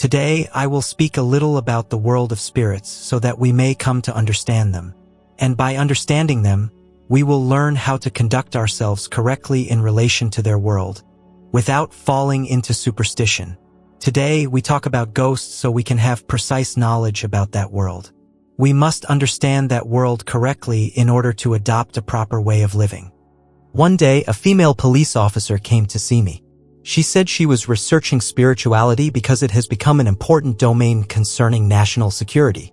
Today, I will speak a little about the world of spirits so that we may come to understand them. And by understanding them, we will learn how to conduct ourselves correctly in relation to their world, without falling into superstition. Today, we talk about ghosts so we can have precise knowledge about that world. We must understand that world correctly in order to adopt a proper way of living. One day, a female police officer came to see me. She said she was researching spirituality because it has become an important domain concerning national security.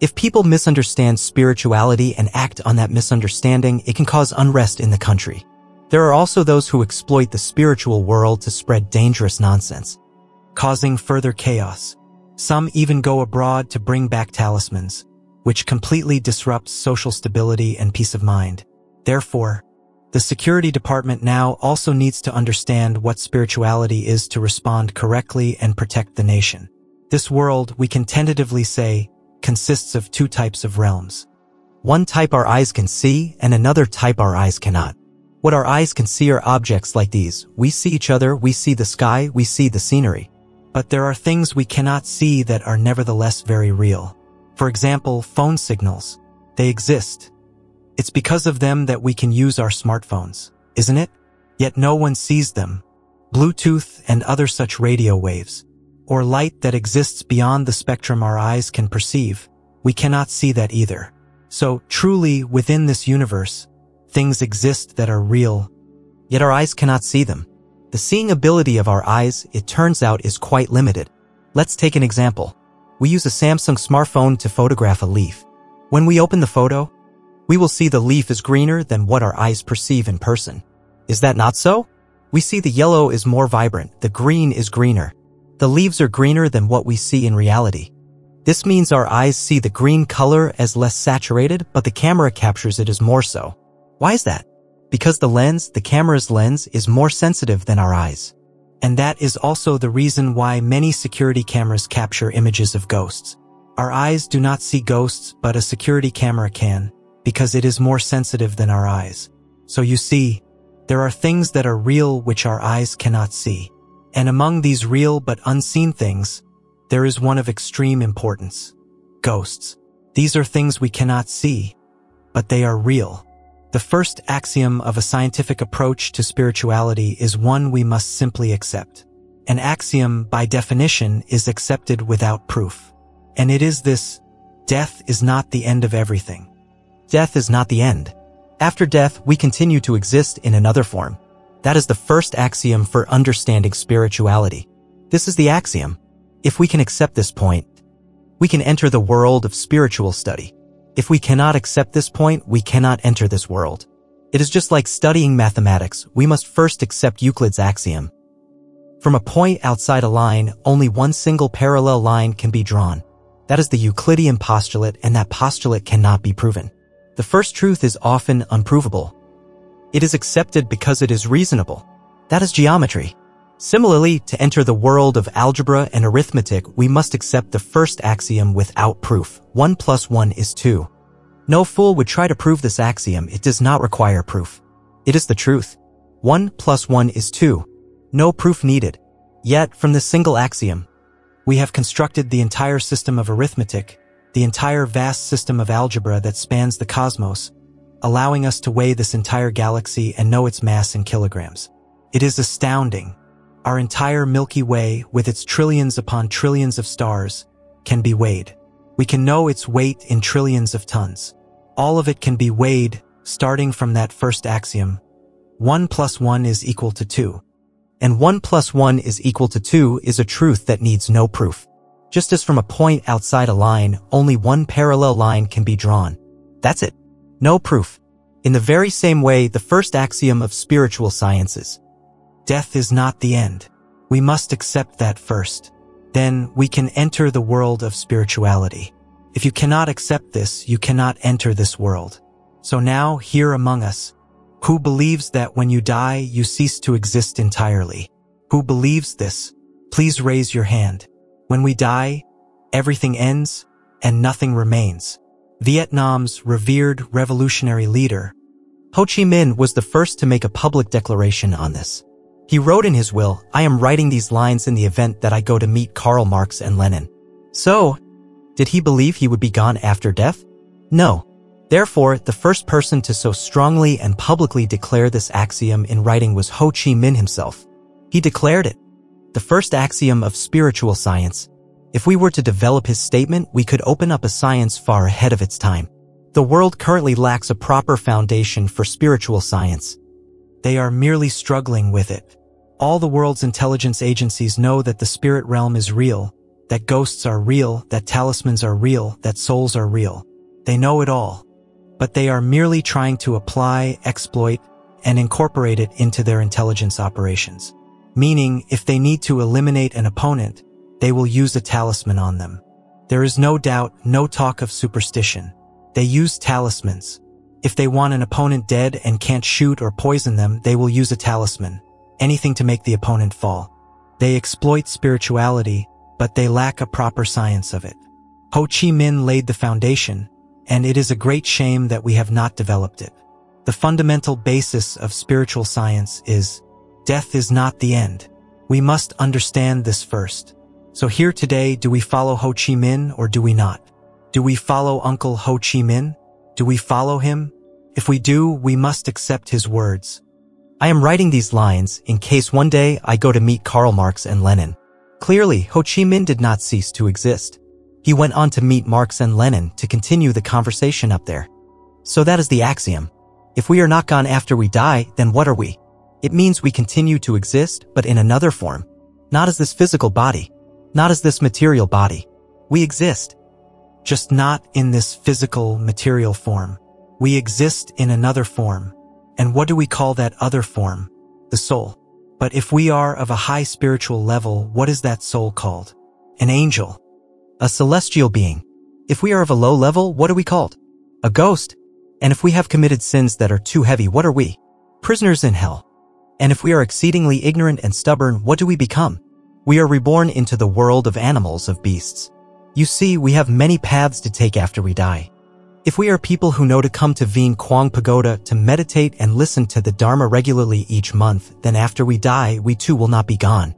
If people misunderstand spirituality and act on that misunderstanding, it can cause unrest in the country. There are also those who exploit the spiritual world to spread dangerous nonsense, causing further chaos. Some even go abroad to bring back talismans, which completely disrupts social stability and peace of mind. Therefore, the security department now also needs to understand what spirituality is to respond correctly and protect the nation. This world, we can tentatively say, consists of two types of realms. One type our eyes can see, and another type our eyes cannot. What our eyes can see are objects like these. We see each other, we see the sky, we see the scenery. But there are things we cannot see that are nevertheless very real. For example, phone signals. They exist. It's because of them that we can use our smartphones, isn't it? Yet no one sees them. Bluetooth and other such radio waves, or light that exists beyond the spectrum our eyes can perceive, we cannot see that either. So, truly, within this universe, things exist that are real, yet our eyes cannot see them. The seeing ability of our eyes, it turns out, is quite limited. Let's take an example. We use a Samsung smartphone to photograph a leaf. When we open the photo, we will see the leaf is greener than what our eyes perceive in person. Is that not so? We see the yellow is more vibrant, the green is greener. The leaves are greener than what we see in reality. This means our eyes see the green color as less saturated, but the camera captures it as more so. Why is that? Because the camera's lens, is more sensitive than our eyes. And that is also the reason why many security cameras capture images of ghosts. Our eyes do not see ghosts, but a security camera can, because it is more sensitive than our eyes. So you see, there are things that are real which our eyes cannot see. And among these real but unseen things, there is one of extreme importance. Ghosts. These are things we cannot see, but they are real. The first axiom of a scientific approach to spirituality is one we must simply accept. An axiom, by definition, is accepted without proof. And it is this: death is not the end of everything. Death is not the end. After death, we continue to exist in another form. That is the first axiom for understanding spirituality. This is the axiom. If we can accept this point, we can enter the world of spiritual study. If we cannot accept this point, we cannot enter this world. It is just like studying mathematics. We must first accept Euclid's axiom. From a point outside a line, only one single parallel line can be drawn. That is the Euclidean postulate, and that postulate cannot be proven. The first truth is often unprovable. It is accepted because it is reasonable. That is geometry. Similarly, to enter the world of algebra and arithmetic, we must accept the first axiom without proof. 1 + 1 is 2. No fool would try to prove this axiom. It does not require proof. It is the truth. 1 + 1 is 2. No proof needed. Yet, from this single axiom, we have constructed the entire system of arithmetic, the entire vast system of algebra that spans the cosmos, allowing us to weigh this entire galaxy and know its mass in kilograms. It is astounding. Our entire Milky Way, with its trillions upon trillions of stars, can be weighed. We can know its weight in trillions of tons. All of it can be weighed, starting from that first axiom. 1 + 1 is equal to 2. And 1 + 1 is equal to 2 is a truth that needs no proof. Just as from a point outside a line, only one parallel line can be drawn. That's it. No proof. In the very same way, the first axiom of spiritual sciences: death is not the end. We must accept that first. Then we can enter the world of spirituality. If you cannot accept this, you cannot enter this world. So now, here among us, who believes that when you die, you cease to exist entirely? Who believes this? Please raise your hand. When we die, everything ends and nothing remains. Vietnam's revered revolutionary leader, Ho Chi Minh, was the first to make a public declaration on this. He wrote in his will, "I am writing these lines in the event that I go to meet Karl Marx and Lenin." So, did he believe he would be gone after death? No. Therefore, the first person to so strongly and publicly declare this axiom in writing was Ho Chi Minh himself. He declared it. The first axiom of spiritual science. If we were to develop his statement, we could open up a science far ahead of its time. The world currently lacks a proper foundation for spiritual science. They are merely struggling with it. All the world's intelligence agencies know that the spirit realm is real, that ghosts are real, that talismans are real, that souls are real. They know it all. But they are merely trying to apply, exploit, and incorporate it into their intelligence operations. Meaning, if they need to eliminate an opponent, they will use a talisman on them. There is no doubt, no talk of superstition. They use talismans. If they want an opponent dead and can't shoot or poison them, they will use a talisman. Anything to make the opponent fall. They exploit spirituality, but they lack a proper science of it. Ho Chi Minh laid the foundation, and it is a great shame that we have not developed it. The fundamental basis of spiritual science is, death is not the end. We must understand this first. So here today, do we follow Ho Chi Minh or do we not? Do we follow Uncle Ho Chi Minh? Do we follow him? If we do, we must accept his words. I am writing these lines in case one day I go to meet Karl Marx and Lenin. Clearly, Ho Chi Minh did not cease to exist. He went on to meet Marx and Lenin to continue the conversation up there. So that is the axiom. If we are not gone after we die, then what are we? It means we continue to exist, but in another form. Not as this physical body. Not as this material body. We exist. Just not in this physical, material form. We exist in another form. And what do we call that other form? The soul. But if we are of a high spiritual level, what is that soul called? An angel. A celestial being. If we are of a low level, what are we called? A ghost. And if we have committed sins that are too heavy, what are we? Prisoners in hell. And if we are exceedingly ignorant and stubborn, what do we become? We are reborn into the world of animals, of beasts. You see, we have many paths to take after we die. If we are people who know to come to Vien Quang Pagoda to meditate and listen to the Dharma regularly each month, then after we die, we too will not be gone.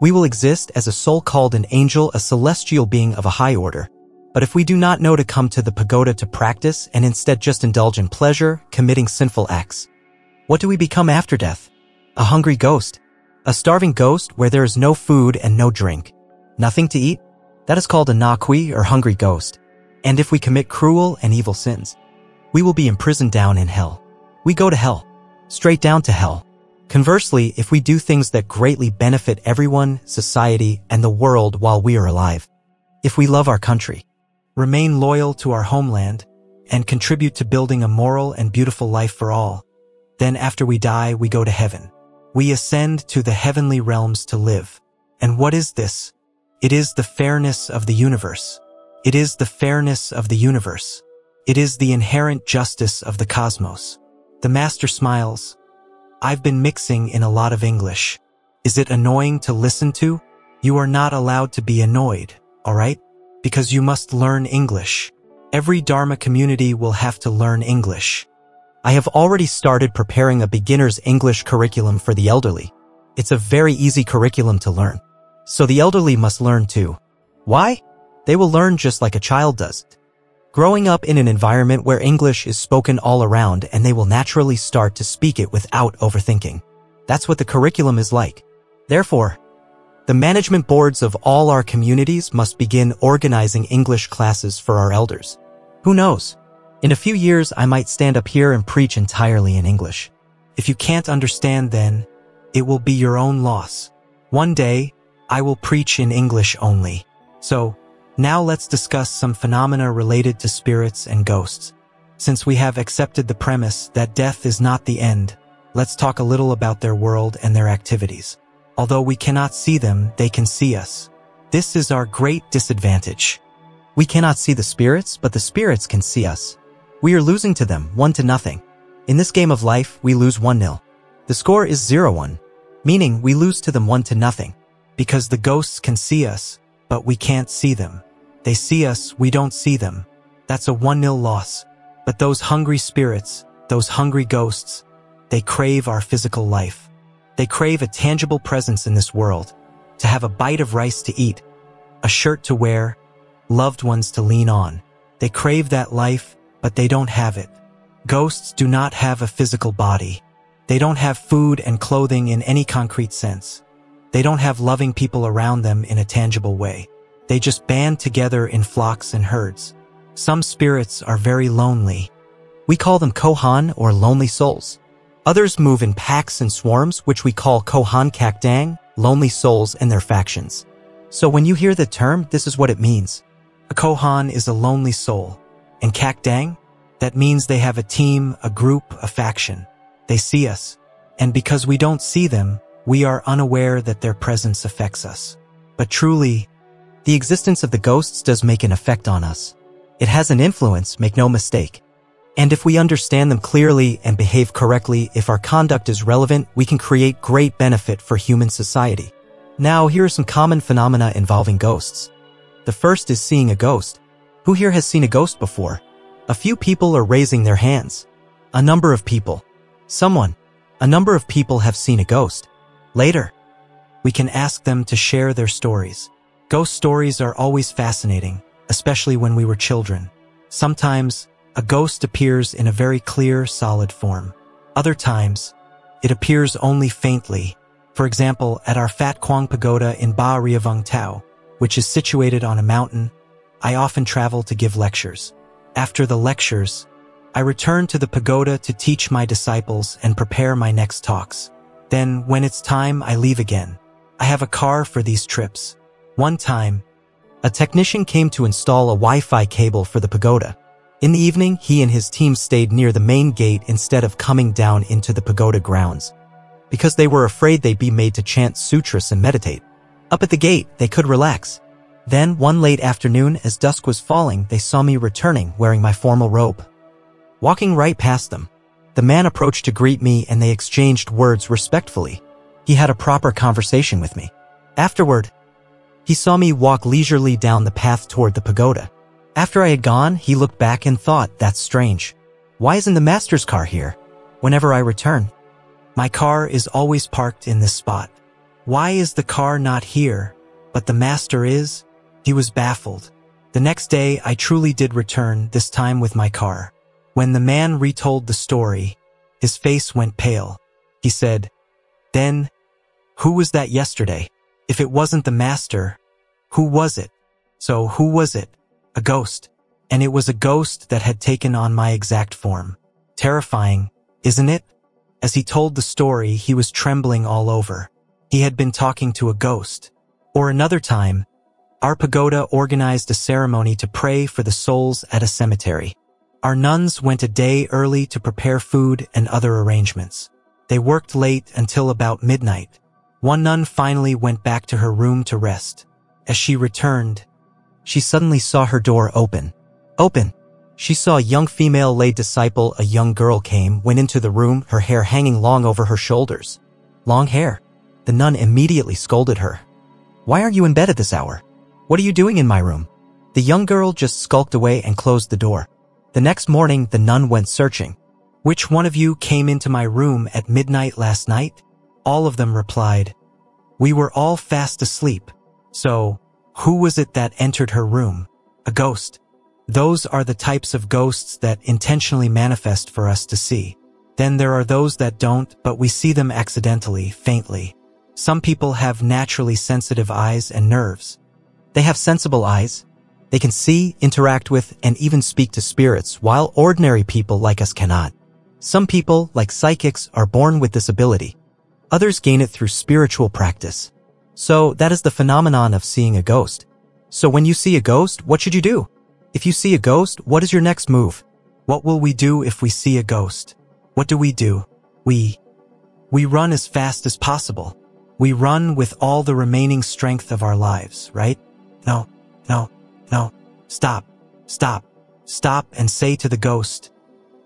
We will exist as a soul called an angel, a celestial being of a high order. But if we do not know to come to the pagoda to practice and instead just indulge in pleasure, committing sinful acts, what do we become after death? A hungry ghost. A starving ghost where there is no food and no drink. Nothing to eat? That is called a na kui or hungry ghost. And if we commit cruel and evil sins, we will be imprisoned down in hell. We go to hell. Straight down to hell. Conversely, if we do things that greatly benefit everyone, society, and the world while we are alive, if we love our country, remain loyal to our homeland, and contribute to building a moral and beautiful life for all, then after we die, we go to heaven. We ascend to the heavenly realms to live. And what is this? It is the fairness of the universe. It is the fairness of the universe. It is the inherent justice of the cosmos. The master smiles. I've been mixing in a lot of English. Is it annoying to listen to? You are not allowed to be annoyed, alright? Because you must learn English. Every Dharma community will have to learn English. I have already started preparing a beginner's English curriculum for the elderly. It's a very easy curriculum to learn. So the elderly must learn too. Why? They will learn just like a child does. Growing up in an environment where English is spoken all around, and they will naturally start to speak it without overthinking. That's what the curriculum is like. Therefore, the management boards of all our communities must begin organizing English classes for our elders. Who knows? In a few years, I might stand up here and preach entirely in English. If you can't understand, then it will be your own loss. One day, I will preach in English only. So, now let's discuss some phenomena related to spirits and ghosts. Since we have accepted the premise that death is not the end, let's talk a little about their world and their activities. Although we cannot see them, they can see us. This is our great disadvantage. We cannot see the spirits, but the spirits can see us. We are losing to them 1-0. In this game of life, we lose 1-0. The score is 0-1, meaning we lose to them 1-0. Because the ghosts can see us, but we can't see them. They see us, we don't see them. That's a 1-0 loss. But those hungry spirits, those hungry ghosts, they crave our physical life. They crave a tangible presence in this world, to have a bite of rice to eat, a shirt to wear, loved ones to lean on. They crave that life, but they don't have it. Ghosts do not have a physical body. They don't have food and clothing in any concrete sense. They don't have loving people around them in a tangible way. They just band together in flocks and herds. Some spirits are very lonely. We call them kohan or lonely souls. Others move in packs and swarms, which we call kohan kakdang, lonely souls and their factions. So when you hear the term, this is what it means. A kohan is a lonely soul. And kakdang? That means they have a team, a group, a faction. They see us. And because we don't see them, we are unaware that their presence affects us. But truly, the existence of the ghosts does make an effect on us. It has an influence, make no mistake. And if we understand them clearly and behave correctly, if our conduct is relevant, we can create great benefit for human society. Now, here are some common phenomena involving ghosts. The first is seeing a ghost. Who here has seen a ghost before? A few people are raising their hands. A number of people. Someone. A number of people have seen a ghost. Later, we can ask them to share their stories. Ghost stories are always fascinating, especially when we were children. Sometimes, a ghost appears in a very clear, solid form. Other times, it appears only faintly. For example, at our Phat Quang Pagoda in Ba Ria Vung Tau, which is situated on a mountain, I often travel to give lectures. After the lectures, I return to the pagoda to teach my disciples and prepare my next talks. Then, when it's time, I leave again. I have a car for these trips. One time, a technician came to install a Wi-Fi cable for the pagoda. In the evening, he and his team stayed near the main gate instead of coming down into the pagoda grounds, because they were afraid they'd be made to chant sutras and meditate. Up at the gate, they could relax. Then, one late afternoon, as dusk was falling, they saw me returning, wearing my formal robe. Walking right past them, the man approached to greet me and they exchanged words respectfully. He had a proper conversation with me. Afterward, he saw me walk leisurely down the path toward the pagoda. After I had gone, he looked back and thought, that's strange. Why isn't the master's car here? Whenever I return, my car is always parked in this spot. Why is the car not here, but the master is? He was baffled. The next day, I truly did return, this time with my car. When the man retold the story, his face went pale. He said, then, who was that yesterday? If it wasn't the master, who was it? So who was it? A ghost. And it was a ghost that had taken on my exact form. Terrifying, isn't it? As he told the story, he was trembling all over. He had been talking to a ghost. Or another time, our pagoda organized a ceremony to pray for the souls at a cemetery. Our nuns went a day early to prepare food and other arrangements. They worked late until about midnight. One nun finally went back to her room to rest. As she returned, she suddenly saw her door open. She saw a young female lay disciple, a young girl went into the room, her hair hanging long over her shoulders. Long hair. The nun immediately scolded her. Why aren't you in bed at this hour? What are you doing in my room? The young girl just skulked away and closed the door. The next morning, the nun went searching. Which one of you came into my room at midnight last night? All of them replied, we were all fast asleep. So, who was it that entered her room? A ghost. Those are the types of ghosts that intentionally manifest for us to see. Then there are those that don't, but we see them accidentally, faintly. Some people have naturally sensitive eyes and nerves. They have sensible eyes. They can see, interact with, and even speak to spirits, while ordinary people like us cannot. Some people, like psychics, are born with this ability. Others gain it through spiritual practice. So that is the phenomenon of seeing a ghost. So when you see a ghost, what should you do? If you see a ghost, what is your next move? What will we do if we see a ghost? What do? We run as fast as possible. We run with all the remaining strength of our lives, right? No. Stop and say to the ghost.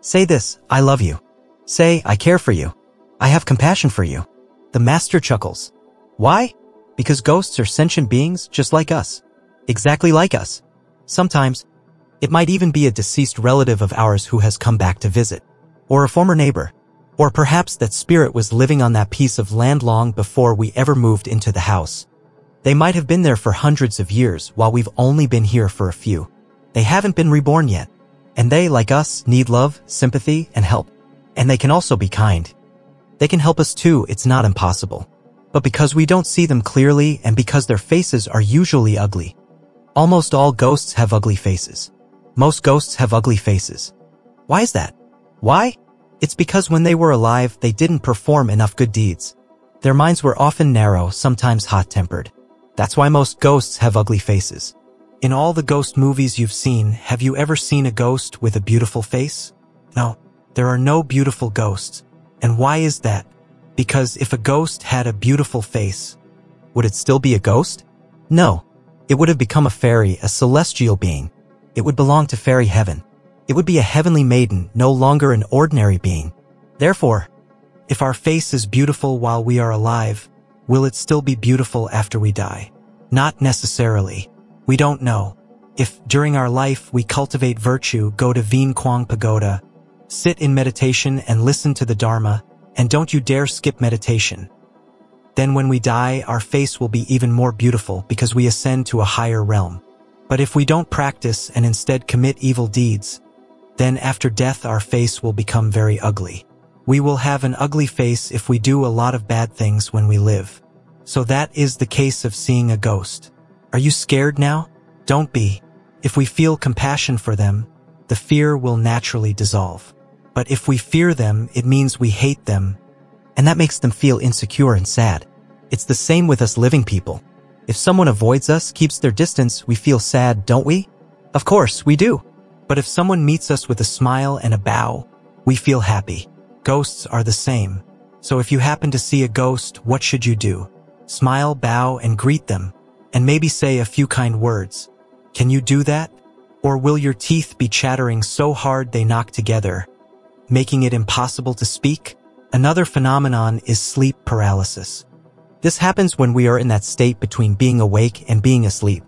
Say this, I love you. Say, I care for you. I have compassion for you. The master chuckles. Why? Because ghosts are sentient beings just like us. Exactly like us. Sometimes, it might even be a deceased relative of ours who has come back to visit. Or a former neighbor. Or perhaps that spirit was living on that piece of land long before we ever moved into the house. They might have been there for hundreds of years while we've only been here for a few. They haven't been reborn yet. And they, like us, need love, sympathy, and help. And they can also be kind. They can help us too, it's not impossible. But because we don't see them clearly and because their faces are usually ugly. Almost all ghosts have ugly faces. Most ghosts have ugly faces. Why is that? Why? It's because when they were alive, they didn't perform enough good deeds. Their minds were often narrow, sometimes hot-tempered. That's why most ghosts have ugly faces. In all the ghost movies you've seen, have you ever seen a ghost with a beautiful face? No, there are no beautiful ghosts. And why is that? Because if a ghost had a beautiful face, would it still be a ghost? No. It would have become a fairy, a celestial being. It would belong to fairy heaven. It would be a heavenly maiden, no longer an ordinary being. Therefore, if our face is beautiful while we are alive, will it still be beautiful after we die? Not necessarily. We don't know. If, during our life, we cultivate virtue, go to Vien Quang Pagoda, sit in meditation and listen to the Dharma, and don't you dare skip meditation. Then when we die, our face will be even more beautiful because we ascend to a higher realm. But if we don't practice and instead commit evil deeds, then after death our face will become very ugly. We will have an ugly face if we do a lot of bad things when we live. So that is the case of seeing a ghost. Are you scared now? Don't be. If we feel compassion for them, the fear will naturally dissolve. But if we fear them, it means we hate them, and that makes them feel insecure and sad. It's the same with us living people. If someone avoids us, keeps their distance, we feel sad, don't we? Of course, we do. But if someone meets us with a smile and a bow, we feel happy. Ghosts are the same. So if you happen to see a ghost, what should you do? Smile, bow, and greet them. And maybe say a few kind words. Can you do that? Or will your teeth be chattering so hard they knock together, making it impossible to speak? Another phenomenon is sleep paralysis. This happens when we are in that state between being awake and being asleep.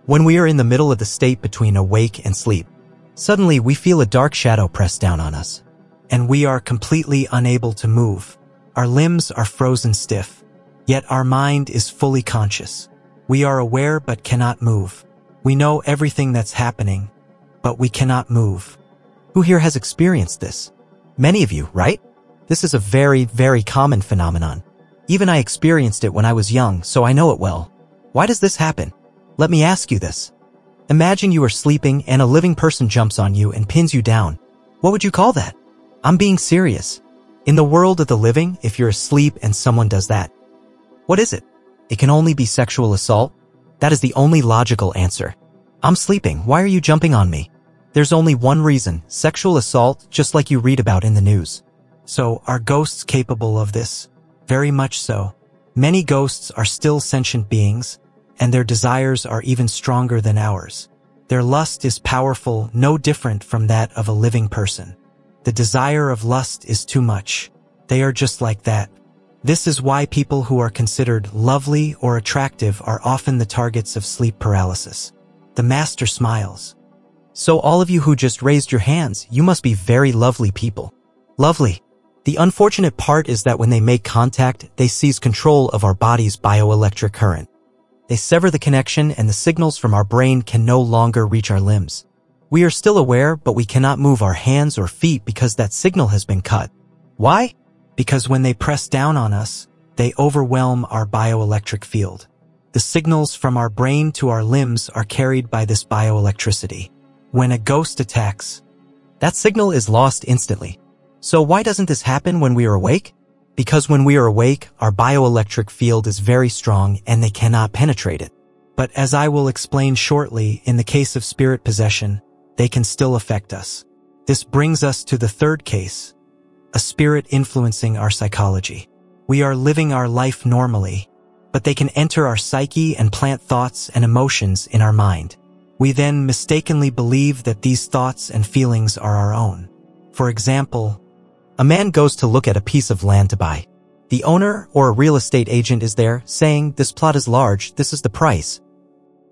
When we are in the middle of the state between awake and sleep, suddenly we feel a dark shadow press down on us. And we are completely unable to move. Our limbs are frozen stiff. Yet our mind is fully conscious. We are aware but cannot move. We know everything that's happening, but we cannot move. Who here has experienced this? Many of you, right? This is a very, very common phenomenon. Even I experienced it when I was young, so I know it well. Why does this happen? Let me ask you this. Imagine you are sleeping and a living person jumps on you and pins you down. What would you call that? I'm being serious. In the world of the living, if you're asleep and someone does that, what is it? It can only be sexual assault. That is the only logical answer. I'm sleeping. Why are you jumping on me? There's only one reason, sexual assault, just like you read about in the news. So, are ghosts capable of this? Very much so. Many ghosts are still sentient beings, and their desires are even stronger than ours. Their lust is powerful, no different from that of a living person. The desire of lust is too much. They are just like that. This is why people who are considered lovely or attractive are often the targets of sleep paralysis. The master smiles. So all of you who just raised your hands, you must be very lovely people. Lovely. The unfortunate part is that when they make contact, they seize control of our body's bioelectric current. They sever the connection and the signals from our brain can no longer reach our limbs. We are still aware, but we cannot move our hands or feet because that signal has been cut. Why? Because when they press down on us, they overwhelm our bioelectric field. The signals from our brain to our limbs are carried by this bioelectricity. When a ghost attacks, that signal is lost instantly. So why doesn't this happen when we are awake? Because when we are awake, our bioelectric field is very strong and they cannot penetrate it. But as I will explain shortly, in the case of spirit possession, they can still affect us. This brings us to the third case, a spirit influencing our psychology. We are living our life normally, but they can enter our psyche and plant thoughts and emotions in our mind. We then mistakenly believe that these thoughts and feelings are our own. For example, a man goes to look at a piece of land to buy. The owner or a real estate agent is there saying, "This plot is large, this is the price."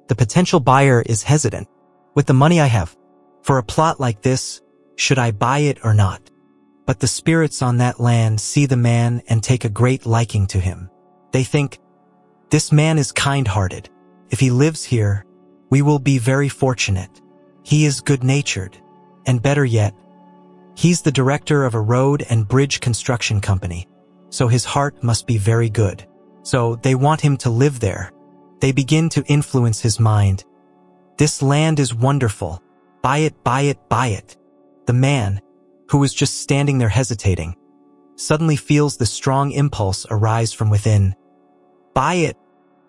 The potential buyer is hesitant. With the money I have, for a plot like this, should I buy it or not? But the spirits on that land see the man and take a great liking to him. They think, "This man is kind-hearted. If he lives here, we will be very fortunate. He is good-natured. And better yet, he's the director of a road and bridge construction company. So his heart must be very good. So they want him to live there." They begin to influence his mind. "This land is wonderful. Buy it, buy it, buy it." The man, who was just standing there hesitating, suddenly feels the strong impulse arise from within. "Buy it,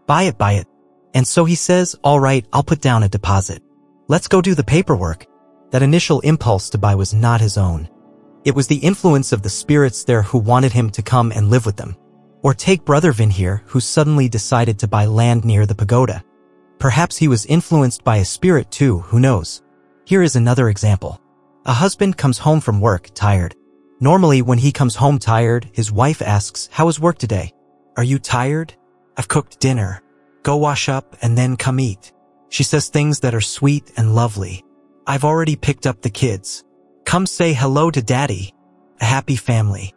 buy it, buy it." And so he says, "All right, I'll put down a deposit. Let's go do the paperwork." That initial impulse to buy was not his own. It was the influence of the spirits there who wanted him to come and live with them. Or take Brother Vin here, who suddenly decided to buy land near the pagoda. Perhaps he was influenced by a spirit too, who knows? Here is another example. A husband comes home from work, tired. Normally, when he comes home tired, his wife asks, "How was work today? Are you tired? I've cooked dinner. Go wash up and then come eat." She says things that are sweet and lovely. "I've already picked up the kids. Come say hello to Daddy." A happy family.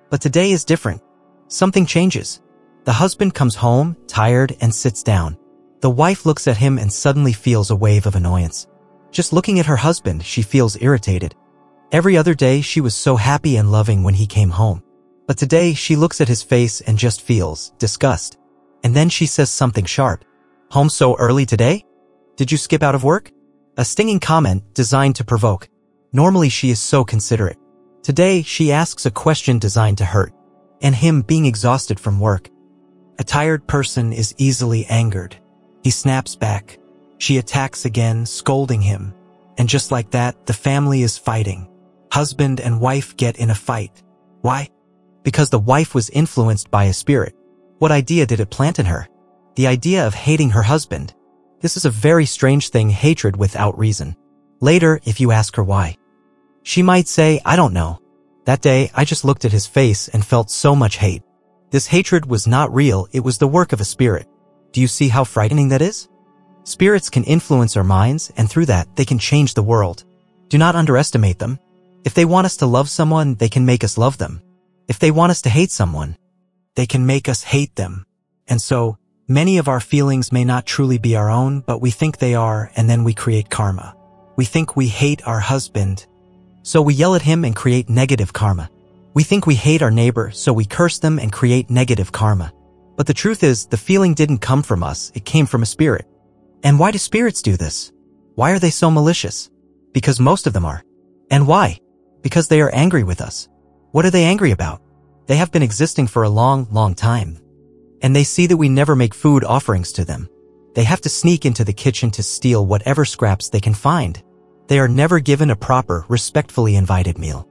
But today is different. Something changes. The husband comes home, tired, and sits down. The wife looks at him and suddenly feels a wave of annoyance. Just looking at her husband, she feels irritated. Every other day, she was so happy and loving when he came home. But today, she looks at his face and just feels disgust. And then she says something sharp. "Home so early today? Did you skip out of work?" A stinging comment designed to provoke. Normally, she is so considerate. Today, she asks a question designed to hurt. And him being exhausted from work. A tired person is easily angered. He snaps back. She attacks again, scolding him. And just like that, the family is fighting. Husband and wife get in a fight. Why? Because the wife was influenced by a spirit. What idea did it plant in her? The idea of hating her husband. This is a very strange thing, hatred without reason. Later, if you ask her why, she might say, "I don't know. That day, I just looked at his face and felt so much hate." This hatred was not real, it was the work of a spirit. Do you see how frightening that is? Spirits can influence our minds, and through that, they can change the world. Do not underestimate them. If they want us to love someone, they can make us love them. If they want us to hate someone, they can make us hate them. And so, many of our feelings may not truly be our own, but we think they are, and then we create karma. We think we hate our husband, so we yell at him and create negative karma. We think we hate our neighbor, so we curse them and create negative karma. But the truth is, the feeling didn't come from us, it came from a spirit. And why do spirits do this? Why are they so malicious? Because most of them are. And why? Because they are angry with us. What are they angry about? They have been existing for a long, long time. And they see that we never make food offerings to them. They have to sneak into the kitchen to steal whatever scraps they can find. They are never given a proper, respectfully invited meal.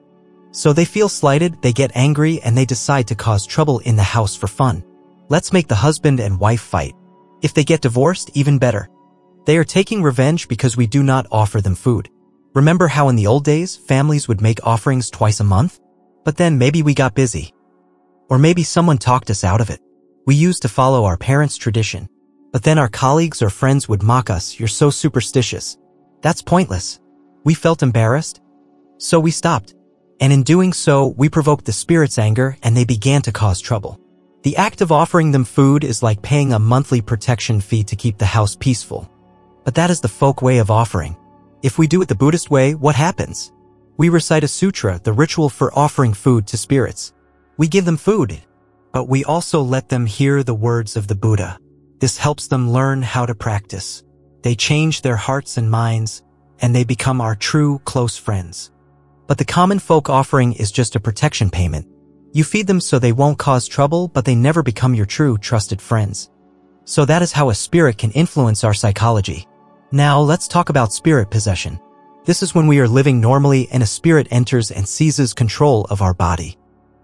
So they feel slighted, they get angry, and they decide to cause trouble in the house for fun. Let's make the husband and wife fight. If they get divorced, even better. They are taking revenge because we do not offer them food. Remember how in the old days, families would make offerings twice a month? But then maybe we got busy. Or maybe someone talked us out of it. We used to follow our parents' tradition. But then our colleagues or friends would mock us, "You're so superstitious." That's pointless. We felt embarrassed, so we stopped. And in doing so, we provoked the spirit's anger and they began to cause trouble. The act of offering them food is like paying a monthly protection fee to keep the house peaceful. But that is the folk way of offering. If we do it the Buddhist way, what happens? We recite a sutra, the ritual for offering food to spirits. We give them food, but we also let them hear the words of the Buddha. This helps them learn how to practice. They change their hearts and minds, and they become our true, close friends. But the common folk offering is just a protection payment. You feed them so they won't cause trouble, but they never become your true, trusted friends. So that is how a spirit can influence our psychology. Now, let's talk about spirit possession. This is when we are living normally and a spirit enters and seizes control of our body.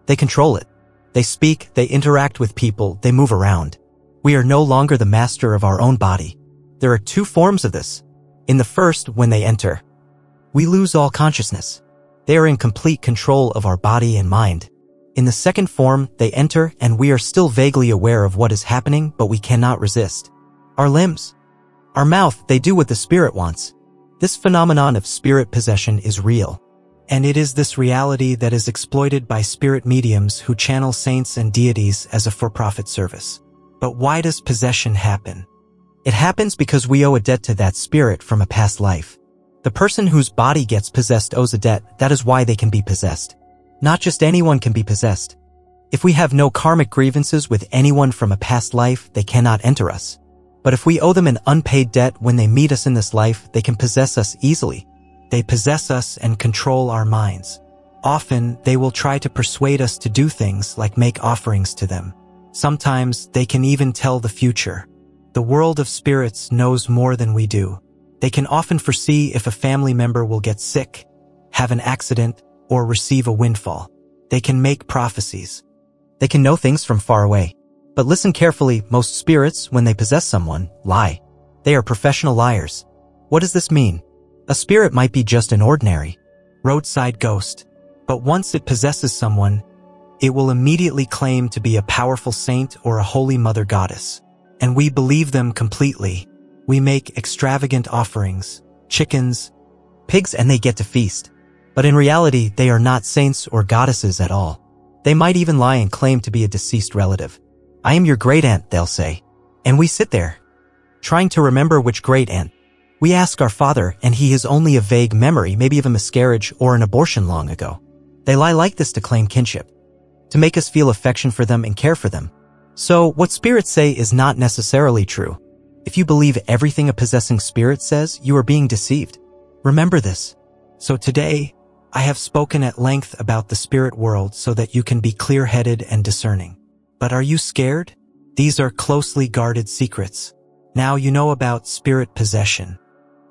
They control it. They speak, they interact with people, they move around. We are no longer the master of our own body. There are two forms of this. In the first, when they enter, we lose all consciousness. They are in complete control of our body and mind. In the second form, they enter and we are still vaguely aware of what is happening, but we cannot resist. Our limbs, our mouth, they do what the spirit wants. This phenomenon of spirit possession is real. And it is this reality that is exploited by spirit mediums who channel saints and deities as a for-profit service. But why does possession happen? It happens because we owe a debt to that spirit from a past life. The person whose body gets possessed owes a debt. That is why they can be possessed. Not just anyone can be possessed. If we have no karmic grievances with anyone from a past life, they cannot enter us. But if we owe them an unpaid debt when they meet us in this life, they can possess us easily. They possess us and control our minds. Often, they will try to persuade us to do things like make offerings to them. Sometimes, they can even tell the future. The world of spirits knows more than we do. They can often foresee if a family member will get sick, have an accident, or receive a windfall. They can make prophecies. They can know things from far away. But listen carefully, most spirits, when they possess someone, lie. They are professional liars. What does this mean? A spirit might be just an ordinary roadside ghost, but once it possesses someone, it will immediately claim to be a powerful saint or a holy mother goddess. And we believe them completely. We make extravagant offerings, chickens, pigs, and they get to feast. But in reality, they are not saints or goddesses at all. They might even lie and claim to be a deceased relative. I am your great-aunt, they'll say. And we sit there, trying to remember which great-aunt. We ask our father, and he has only a vague memory, maybe of a miscarriage or an abortion long ago. They lie like this to claim kinship, to make us feel affection for them and care for them. So, what spirits say is not necessarily true. If you believe everything a possessing spirit says, you are being deceived. Remember this. So today, I have spoken at length about the spirit world so that you can be clear-headed and discerning. But are you scared? These are closely guarded secrets. Now you know about spirit possession.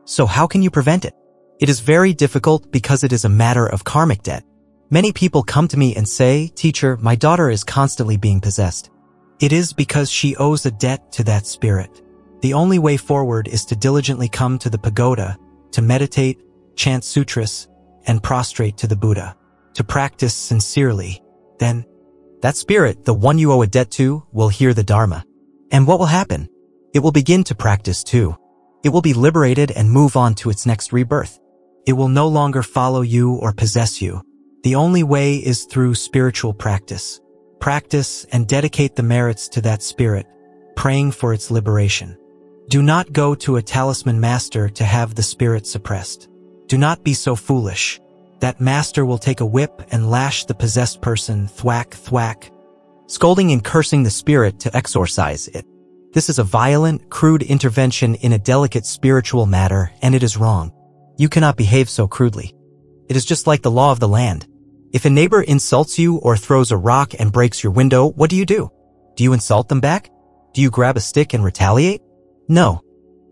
So how can you prevent it? It is very difficult because it is a matter of karmic debt. Many people come to me and say, "Teacher, my daughter is constantly being possessed." It is because she owes a debt to that spirit. The only way forward is to diligently come to the pagoda, to meditate, chant sutras, and prostrate to the Buddha, to practice sincerely. Then, that spirit, the one you owe a debt to, will hear the Dharma. And what will happen? It will begin to practice too. It will be liberated and move on to its next rebirth. It will no longer follow you or possess you. The only way is through spiritual practice. Practice and dedicate the merits to that spirit, praying for its liberation. Do not go to a talisman master to have the spirit suppressed. Do not be so foolish. That master will take a whip and lash the possessed person thwack, thwack, scolding and cursing the spirit to exorcise it. This is a violent, crude intervention in a delicate spiritual matter, and it is wrong. You cannot behave so crudely. It is just like the law of the land. If a neighbor insults you or throws a rock and breaks your window, what do? Do you insult them back? Do you grab a stick and retaliate? No.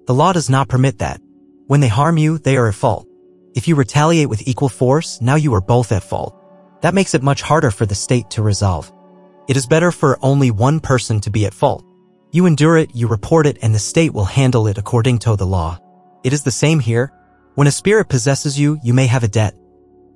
The law does not permit that. When they harm you, they are at fault. If you retaliate with equal force, now you are both at fault. That makes it much harder for the state to resolve. It is better for only one person to be at fault. You endure it, you report it, and the state will handle it according to the law. It is the same here. When a spirit possesses you, you may have a debt.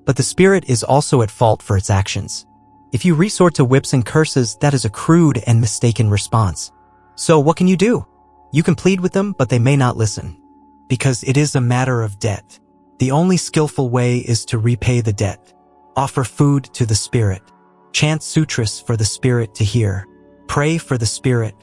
But the spirit is also at fault for its actions. If you resort to whips and curses, that is a crude and mistaken response. So what can you do? You can plead with them, but they may not listen. Because it is a matter of debt. The only skillful way is to repay the debt. Offer food to the spirit. Chant sutras for the spirit to hear. Pray for the spirit,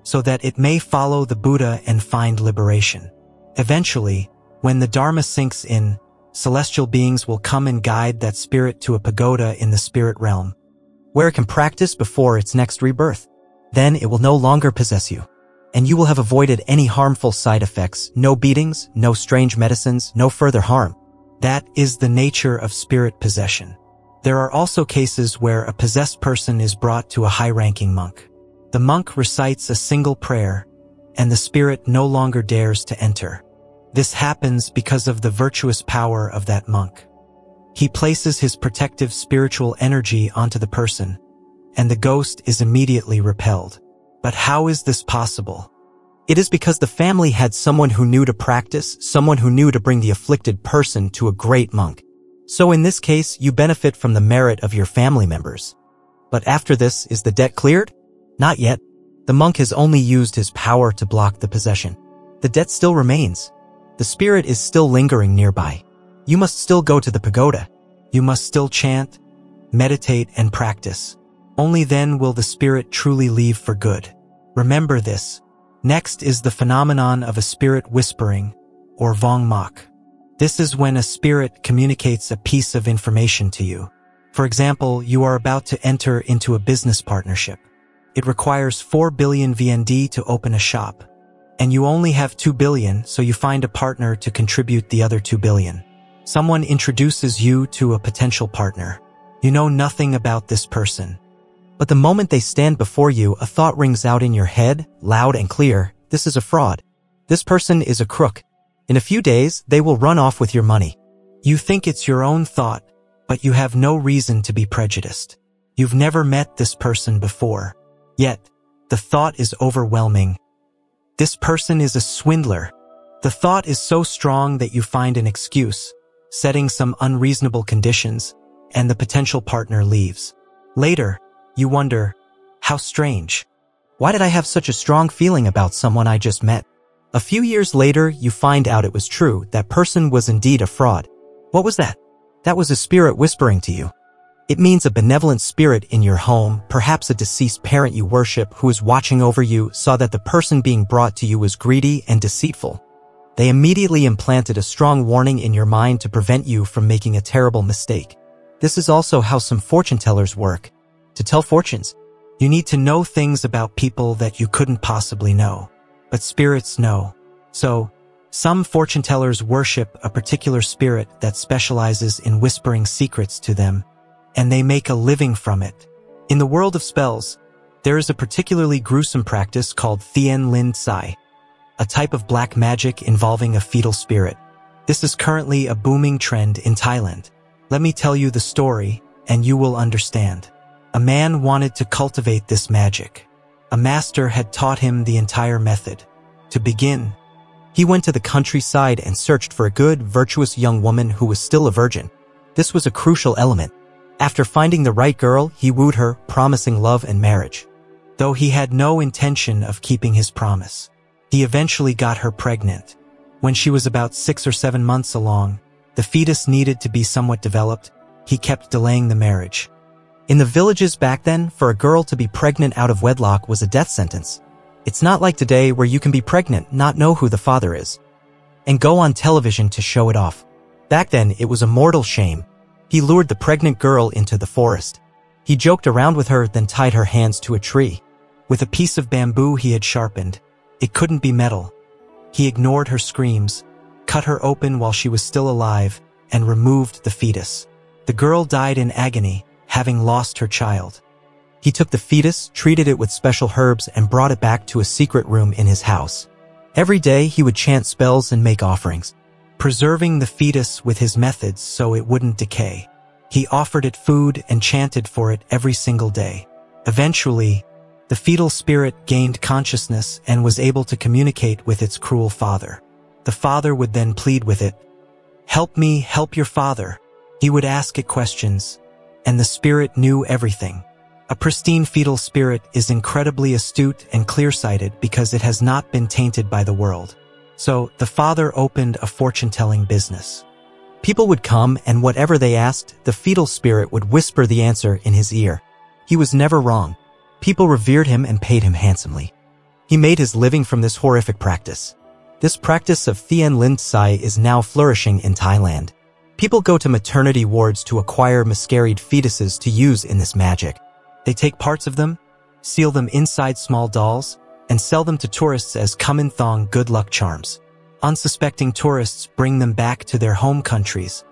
so that it may follow the Buddha and find liberation. Eventually, when the Dharma sinks in, celestial beings will come and guide that spirit to a pagoda in the spirit realm, where it can practice before its next rebirth. Then it will no longer possess you, and you will have avoided any harmful side effects, no beatings, no strange medicines, no further harm. That is the nature of spirit possession. There are also cases where a possessed person is brought to a high-ranking monk. The monk recites a single prayer, and the spirit no longer dares to enter. This happens because of the virtuous power of that monk. He places his protective spiritual energy onto the person, and the ghost is immediately repelled. But how is this possible? It is because the family had someone who knew to practice, someone who knew to bring the afflicted person to a great monk. So in this case, you benefit from the merit of your family members. But after this, is the debt cleared? Not yet. The monk has only used his power to block the possession. The debt still remains. The spirit is still lingering nearby. You must still go to the pagoda. You must still chant, meditate, and practice. Only then will the spirit truly leave for good. Remember this. Next is the phenomenon of a spirit whispering, or vong mak. This is when a spirit communicates a piece of information to you. For example, you are about to enter into a business partnership. It requires 4 billion VND to open a shop. And you only have 2 billion, so you find a partner to contribute the other 2 billion. Someone introduces you to a potential partner. You know nothing about this person. But the moment they stand before you, a thought rings out in your head, loud and clear. This is a fraud. This person is a crook. In a few days, they will run off with your money. You think it's your own thought, but you have no reason to be prejudiced. You've never met this person before. Yet, the thought is overwhelming. This person is a swindler. The thought is so strong that you find an excuse, setting some unreasonable conditions, and the potential partner leaves. Later, you wonder, how strange. Why did I have such a strong feeling about someone I just met? A few years later, you find out it was true. That person was indeed a fraud. What was that? That was a spirit whispering to you. It means a benevolent spirit in your home, perhaps a deceased parent you worship who is watching over you, saw that the person being brought to you was greedy and deceitful. They immediately implanted a strong warning in your mind to prevent you from making a terrible mistake. This is also how some fortune tellers work. To tell fortunes, you need to know things about people that you couldn't possibly know. But spirits know. So, some fortune tellers worship a particular spirit that specializes in whispering secrets to them, and they make a living from it. In the world of spells, there is a particularly gruesome practice called Thien Lin Sai, a type of black magic involving a fetal spirit. This is currently a booming trend in Thailand. Let me tell you the story, and you will understand. A man wanted to cultivate this magic. A master had taught him the entire method. To begin, he went to the countryside and searched for a good, virtuous young woman who was still a virgin. This was a crucial element. After finding the right girl, he wooed her, promising love and marriage. Though he had no intention of keeping his promise, he eventually got her pregnant. When she was about 6 or 7 months along, the fetus needed to be somewhat developed. He kept delaying the marriage. In the villages back then, for a girl to be pregnant out of wedlock was a death sentence. It's not like today where you can be pregnant, not know who the father is, and go on television to show it off. Back then, it was a mortal shame. He lured the pregnant girl into the forest. He joked around with her, then tied her hands to a tree. With a piece of bamboo he had sharpened. It couldn't be metal. He ignored her screams, cut her open while she was still alive, and removed the fetus. The girl died in agony, having lost her child. He took the fetus, treated it with special herbs, and brought it back to a secret room in his house. Every day he would chant spells and make offerings, preserving the fetus with his methods so it wouldn't decay. He offered it food and chanted for it every single day. Eventually, the fetal spirit gained consciousness and was able to communicate with its cruel father. The father would then plead with it, "Help me, help your father." He would ask it questions, and the spirit knew everything. A pristine fetal spirit is incredibly astute and clear-sighted because it has not been tainted by the world. So, the father opened a fortune-telling business. People would come, and whatever they asked, the fetal spirit would whisper the answer in his ear. He was never wrong. People revered him and paid him handsomely. He made his living from this horrific practice. This practice of Thien Lin Sai is now flourishing in Thailand. People go to maternity wards to acquire miscarried fetuses to use in this magic. They take parts of them, seal them inside small dolls, and sell them to tourists as Kumin Thong good luck charms. Unsuspecting tourists bring them back to their home countries,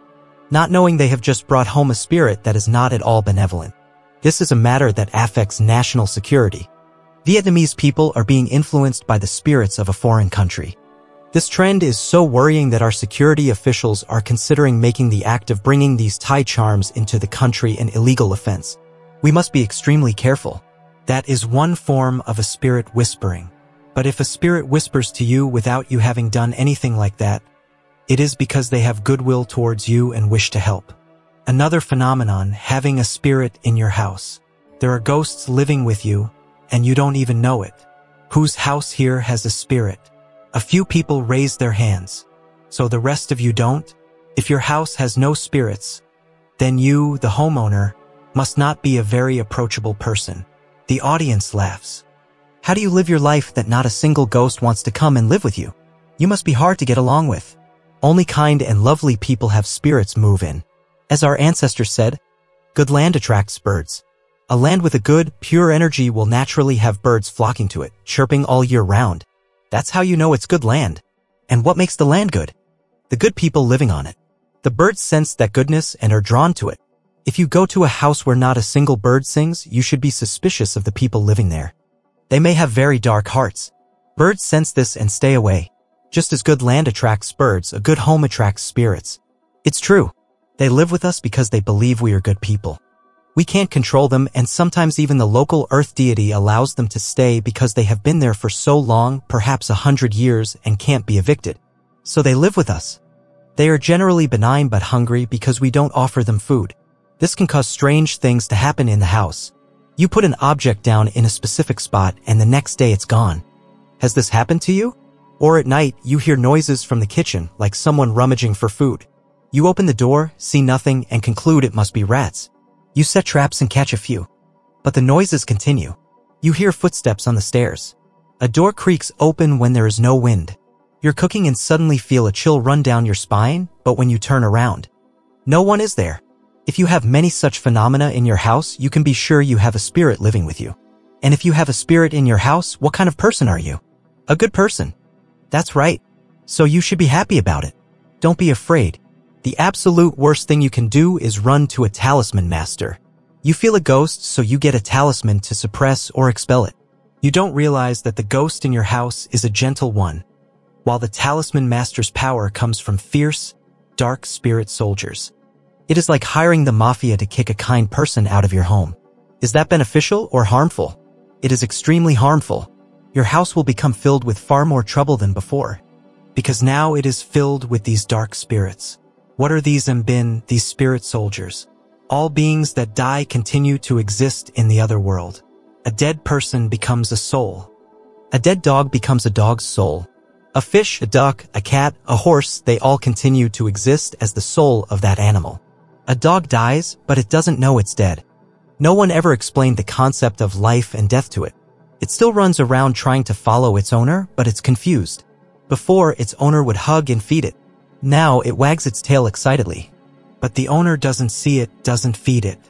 not knowing they have just brought home a spirit that is not at all benevolent. This is a matter that affects national security. Vietnamese people are being influenced by the spirits of a foreign country. This trend is so worrying that our security officials are considering making the act of bringing these Thai charms into the country an illegal offense. We must be extremely careful. That is one form of a spirit whispering. But if a spirit whispers to you without you having done anything like that, it is because they have goodwill towards you and wish to help. Another phenomenon, having a spirit in your house. There are ghosts living with you, and you don't even know it. Whose house here has a spirit? A few people raise their hands. So the rest of you don't? If your house has no spirits, Then you, the homeowner, must not be a very approachable person. The audience laughs. How do you live your life that not a single ghost wants to come and live with you? You must be hard to get along with. Only kind and lovely people have spirits move in. As our ancestors said, good land attracts birds. A land with a good, pure energy will naturally have birds flocking to it, chirping all year round. That's how you know it's good land. And what makes the land good? The good people living on it. The birds sense that goodness and are drawn to it. If you go to a house where not a single bird sings, you should be suspicious of the people living there. They may have very dark hearts. Birds sense this and stay away. Just as good land attracts birds, a good home attracts spirits. It's true. They live with us because they believe we are good people. We can't control them, and sometimes even the local earth deity allows them to stay because they have been there for so long, perhaps 100 years, and can't be evicted. So they live with us. They are generally benign but hungry because we don't offer them food. This can cause strange things to happen in the house. You put an object down in a specific spot and the next day it's gone. Has this happened to you? Or at night, you hear noises from the kitchen, like someone rummaging for food. You open the door, see nothing, and conclude it must be rats. You set traps and catch a few. But the noises continue. You hear footsteps on the stairs. A door creaks open when there is no wind. You're cooking and suddenly feel a chill run down your spine, but when you turn around, no one is there. If you have many such phenomena in your house, you can be sure you have a spirit living with you. And if you have a spirit in your house, what kind of person are you? A good person. That's right. So you should be happy about it. Don't be afraid. The absolute worst thing you can do is run to a talisman master. You feel a ghost, so you get a talisman to suppress or expel it. You don't realize that the ghost in your house is a gentle one, while the talisman master's power comes from fierce, dark spirit soldiers. It is like hiring the mafia to kick a kind person out of your home. Is that beneficial or harmful? It is extremely harmful. Your house will become filled with far more trouble than before, because now it is filled with these dark spirits. What are these these spirit soldiers? All beings that die continue to exist in the other world. A dead person becomes a soul. A dead dog becomes a dog's soul. A fish, a duck, a cat, a horse, they all continue to exist as the soul of that animal. A dog dies, but it doesn't know it's dead. No one ever explained the concept of life and death to it. It still runs around trying to follow its owner, but it's confused. Before, its owner would hug and feed it. Now, it wags its tail excitedly. But the owner doesn't see it, doesn't feed it.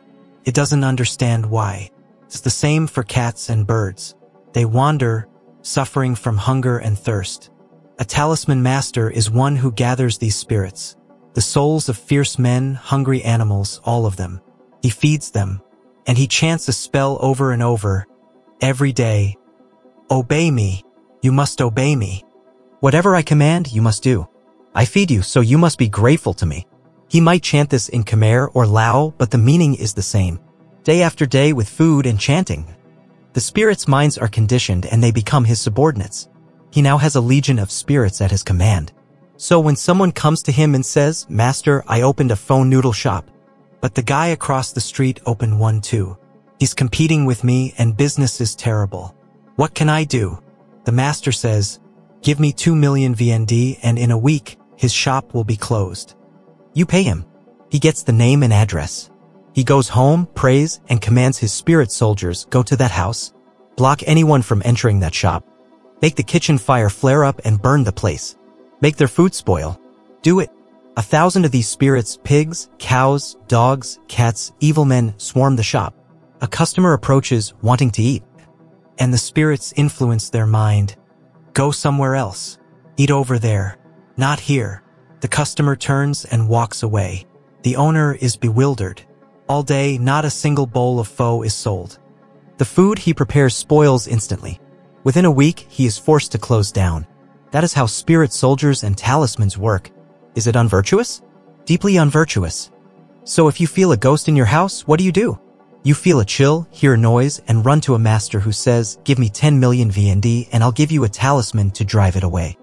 It doesn't understand why. It's the same for cats and birds. They wander, suffering from hunger and thirst. A talisman master is one who gathers these spirits. The souls of fierce men, hungry animals, all of them. He feeds them, and he chants a spell over and over, every day. Obey me. You must obey me. Whatever I command, you must do. I feed you, so you must be grateful to me. He might chant this in Khmer or Lao, but the meaning is the same. Day after day with food and chanting. The spirit's minds are conditioned and they become his subordinates. He now has a legion of spirits at his command. So when someone comes to him and says, "Master, I opened a phone noodle shop, but the guy across the street opened one too. He's competing with me and business is terrible. What can I do?" The master says, "Give me 2 million VND and in a week, his shop will be closed." You pay him. He gets the name and address. He goes home, prays, and commands his spirit soldiers, go to that house, block anyone from entering that shop, make the kitchen fire flare up and burn the place, make their food spoil. Do it. 1,000 of these spirits, pigs, cows, dogs, cats, evil men, swarm the shop. A customer approaches, wanting to eat, and the spirits influence their mind. Go somewhere else. Eat over there. Not here. The customer turns and walks away. The owner is bewildered. All day, not a single bowl of pho is sold. The food he prepares spoils instantly. Within a week, he is forced to close down. That is how spirit soldiers and talismans work. Is it unvirtuous? Deeply unvirtuous. So if you feel a ghost in your house, what do? You feel a chill, hear a noise, and run to a master who says, "Give me 10 million VND and I'll give you a talisman to drive it away."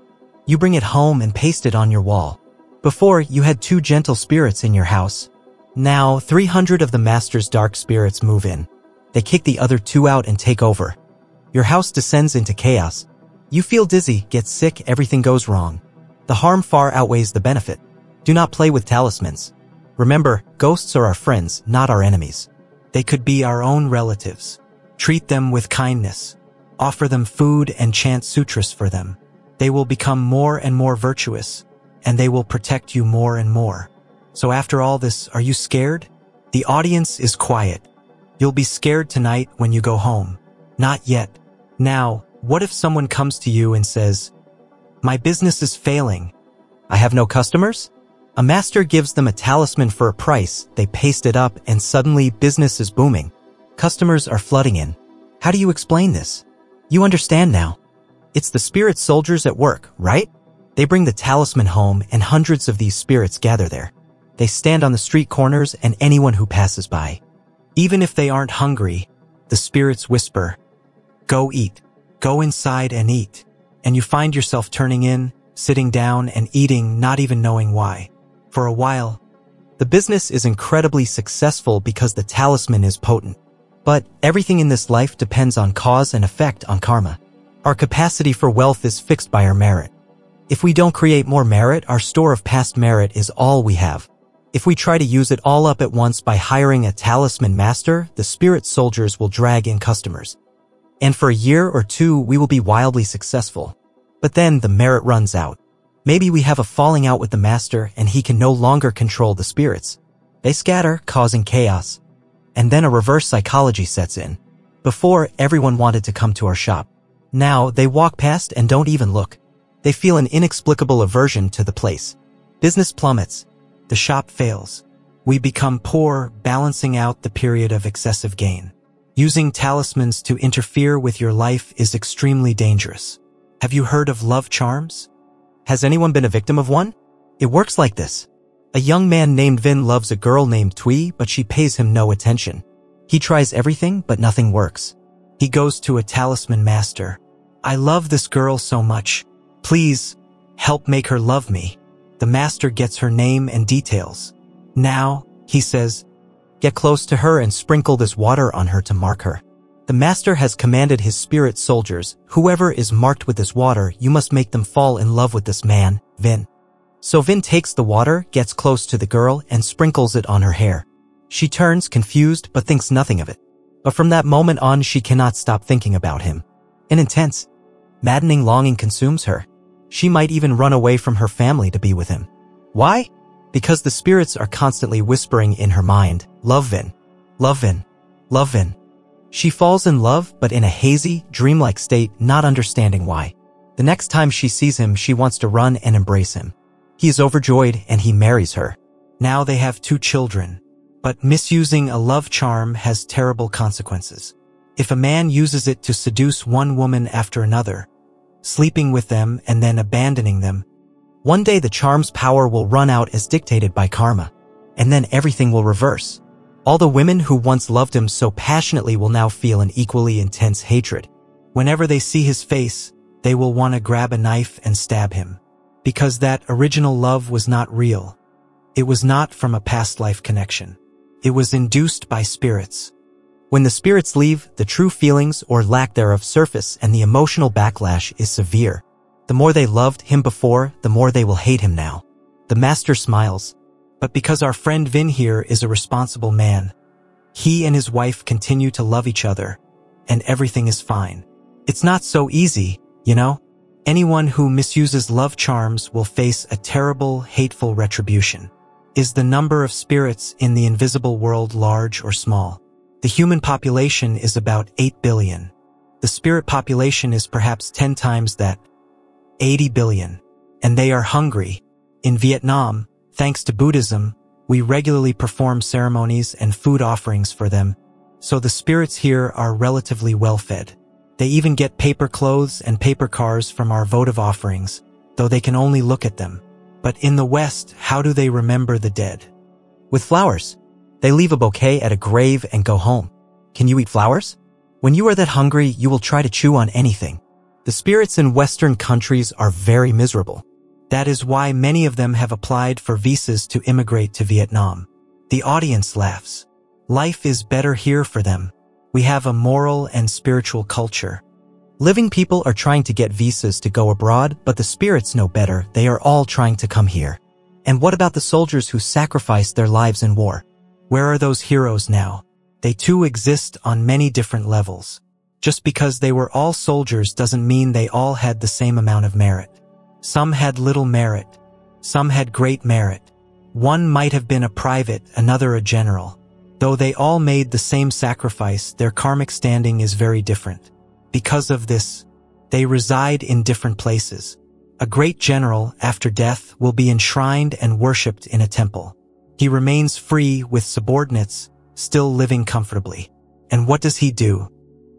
You bring it home and paste it on your wall. Before, you had 2 gentle spirits in your house. Now, 300 of the master's dark spirits move in. They kick the other 2 out and take over. Your house descends into chaos. You feel dizzy, get sick, everything goes wrong. The harm far outweighs the benefit. Do not play with talismans. Remember, ghosts are our friends, not our enemies. They could be our own relatives. Treat them with kindness. Offer them food and chant sutras for them. They will become more and more virtuous, and they will protect you more and more. So after all this, are you scared? The audience is quiet. You'll be scared tonight when you go home. Not yet. Now, what if someone comes to you and says, "My business is failing. I have no customers?" A master gives them a talisman for a price, they paste it up, and suddenly business is booming. Customers are flooding in. How do you explain this? You understand now. It's the spirit soldiers at work, right? They bring the talisman home and hundreds of these spirits gather there. They stand on the street corners and anyone who passes by. Even if they aren't hungry, the spirits whisper, "Go eat. Go inside and eat." And you find yourself turning in, sitting down and eating, not even knowing why. For a while, the business is incredibly successful because the talisman is potent. But everything in this life depends on cause and effect on karma. Our capacity for wealth is fixed by our merit. If we don't create more merit, our store of past merit is all we have. If we try to use it all up at once by hiring a talisman master, the spirit soldiers will drag in customers. And for a year or two, we will be wildly successful. But then the merit runs out. Maybe we have a falling out with the master and he can no longer control the spirits. They scatter, causing chaos. And then a reverse psychology sets in. Before, everyone wanted to come to our shop. Now, they walk past and don't even look. They feel an inexplicable aversion to the place. Business plummets. The shop fails. We become poor, balancing out the period of excessive gain. Using talismans to interfere with your life is extremely dangerous. Have you heard of love charms? Has anyone been a victim of one? It works like this. A young man named Vin loves a girl named Twee, but she pays him no attention. He tries everything, but nothing works. He goes to a talisman master. "I love this girl so much. Please, help make her love me." The master gets her name and details. "Now," he says, "get close to her and sprinkle this water on her to mark her." The master has commanded his spirit soldiers, "Whoever is marked with this water, you must make them fall in love with this man, Vin." So Vin takes the water, gets close to the girl, and sprinkles it on her hair. She turns confused but thinks nothing of it. But from that moment on, she cannot stop thinking about him. An intense, maddening longing consumes her. She might even run away from her family to be with him. Why? Because the spirits are constantly whispering in her mind, "Love Vin. Love Vin. Love Vin." She falls in love, but in a hazy, dreamlike state, not understanding why. The next time she sees him, she wants to run and embrace him. He is overjoyed and he marries her. Now they have 2 children. But misusing a love charm has terrible consequences. If a man uses it to seduce one woman after another, sleeping with them and then abandoning them, one day the charm's power will run out as dictated by karma, and then everything will reverse. All the women who once loved him so passionately will now feel an equally intense hatred. Whenever they see his face, they will want to grab a knife and stab him. Because that original love was not real. It was not from a past life connection. It was induced by spirits. When the spirits leave, the true feelings or lack thereof surface and the emotional backlash is severe. The more they loved him before, the more they will hate him now. The master smiles. But because our friend Vin here is a responsible man, he and his wife continue to love each other, and everything is fine. It's not so easy, you know? Anyone who misuses love charms will face a terrible, hateful retribution. Is the number of spirits in the invisible world large or small? The human population is about 8 billion. The spirit population is perhaps 10 times that, 80 billion. And they are hungry. In Vietnam, thanks to Buddhism, we regularly perform ceremonies and food offerings for them, so the spirits here are relatively well-fed. They even get paper clothes and paper cars from our votive offerings, though they can only look at them. But in the West, how do they remember the dead? With flowers. They leave a bouquet at a grave and go home. Can you eat flowers? When you are that hungry, you will try to chew on anything. The spirits in Western countries are very miserable. That is why many of them have applied for visas to immigrate to Vietnam. The audience laughs. Life is better here for them. We have a moral and spiritual culture. Living people are trying to get visas to go abroad, but the spirits know better. They are all trying to come here. And what about the soldiers who sacrificed their lives in war? Where are those heroes now? They too exist on many different levels. Just because they were all soldiers doesn't mean they all had the same amount of merit. Some had little merit. Some had great merit. One might have been a private, another a general. Though they all made the same sacrifice, their karmic standing is very different. Because of this, they reside in different places. A great general, after death, will be enshrined and worshipped in a temple. He remains free with subordinates, still living comfortably. And what does he do?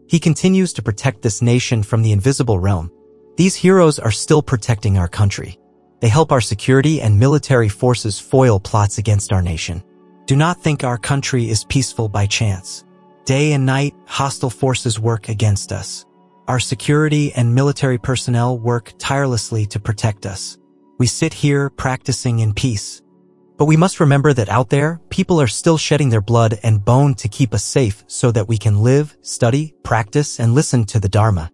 He continues to protect this nation from the invisible realm. These heroes are still protecting our country. They help our security and military forces foil plots against our nation. Do not think our country is peaceful by chance. Day and night, hostile forces work against us. Our security and military personnel work tirelessly to protect us. We sit here practicing in peace. But we must remember that out there, people are still shedding their blood and bone to keep us safe so that we can live, study, practice, and listen to the Dharma.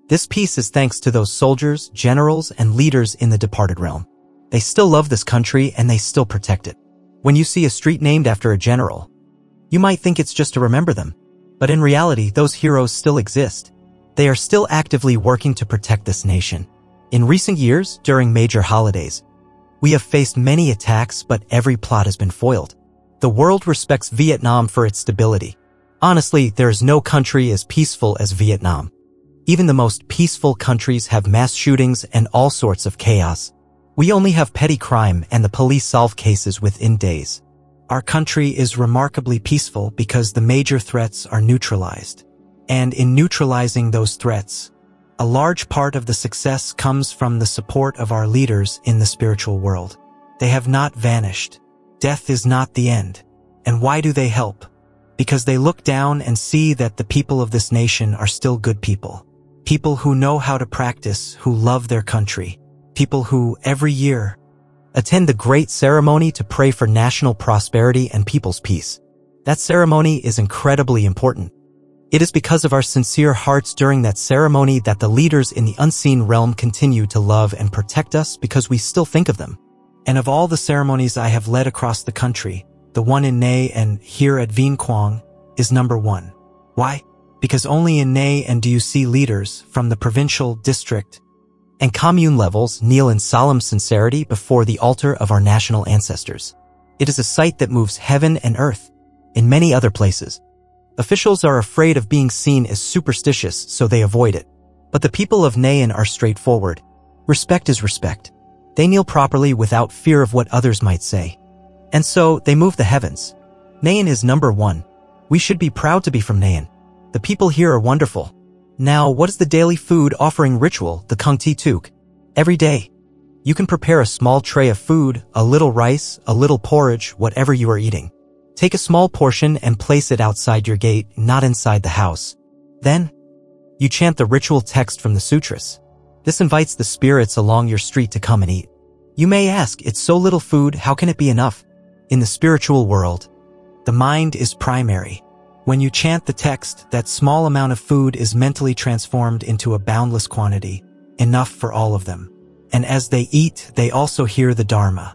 This peace is thanks to those soldiers, generals, and leaders in the departed realm. They still love this country and they still protect it. When you see a street named after a general, you might think it's just to remember them. But in reality, those heroes still exist. They are still actively working to protect this nation. In recent years, during major holidays, we have faced many attacks, but every plot has been foiled. The world respects Vietnam for its stability. Honestly, there is no country as peaceful as Vietnam. Even the most peaceful countries have mass shootings and all sorts of chaos. We only have petty crime and the police solve cases within days. Our country is remarkably peaceful because the major threats are neutralized. And in neutralizing those threats, a large part of the success comes from the support of our leaders in the spiritual world. They have not vanished. Death is not the end. And why do they help? Because they look down and see that the people of this nation are still good people. People who know how to practice, who love their country. People who, every year, attend the great ceremony to pray for national prosperity and people's peace. That ceremony is incredibly important. It is because of our sincere hearts during that ceremony that the leaders in the unseen realm continue to love and protect us because we still think of them. And of all the ceremonies I have led across the country, the one in Nay and here at Vien Quang is number one. Why? Because only in Nay and do you see leaders from the provincial, district, and commune levels kneel in solemn sincerity before the altar of our national ancestors. It is a sight that moves heaven and earth. In many other places, officials are afraid of being seen as superstitious, so they avoid it. But the people of Nayan are straightforward. Respect is respect. They kneel properly without fear of what others might say. And so, they move the heavens. Nayan is number one. We should be proud to be from Nayan. The people here are wonderful. Now, what is the daily food offering ritual, the Kung Ti Tuk? Every day, you can prepare a small tray of food, a little rice, a little porridge, whatever you are eating. Take a small portion and place it outside your gate, not inside the house. Then, you chant the ritual text from the sutras. This invites the spirits along your street to come and eat. You may ask, it's so little food, how can it be enough? In the spiritual world, the mind is primary. When you chant the text, that small amount of food is mentally transformed into a boundless quantity, enough for all of them. And as they eat, they also hear the Dharma.